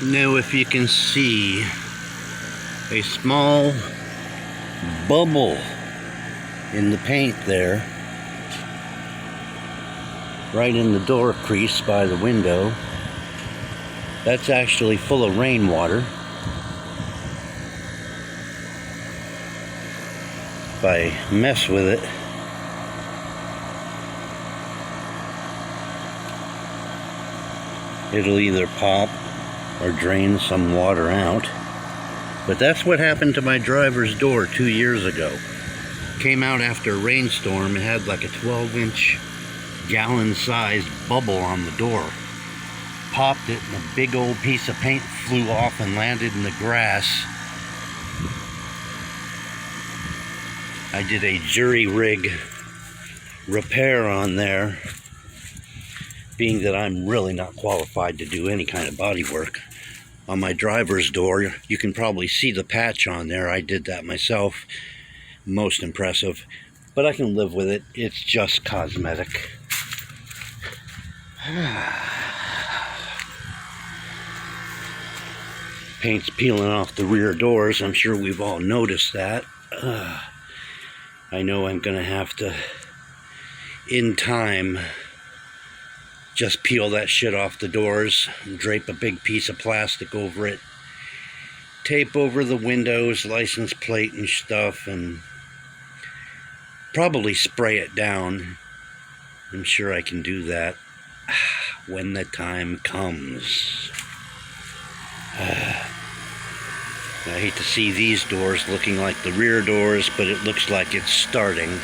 Now if you can see a small bubble in the paint there, right in the door crease by the window, that's actually full of rainwater. If I mess with it, it'll either pop or drain some water out. But that's what happened to my driver's door 2 years ago. Came out after a rainstorm. It had like a 12-inch gallon-sized bubble on the door. Popped it and a big old piece of paint flew off and landed in the grass. I did a jury rig repair on there, being that I'm really not qualified to do any kind of body work. On my driver's door, you can probably see the patch on there. I did that myself. Most impressive. But I can live with it. It's just cosmetic. Paint's peeling off the rear doors. I'm sure we've all noticed that. I know I'm going to have to, in time, just peel that shit off the doors and drape a big piece of plastic over it, tape over the windows, license plate and stuff, and probably spray it down. I'm sure I can do that when the time comes. I hate to see these doors looking like the rear doors, but it looks like it's starting.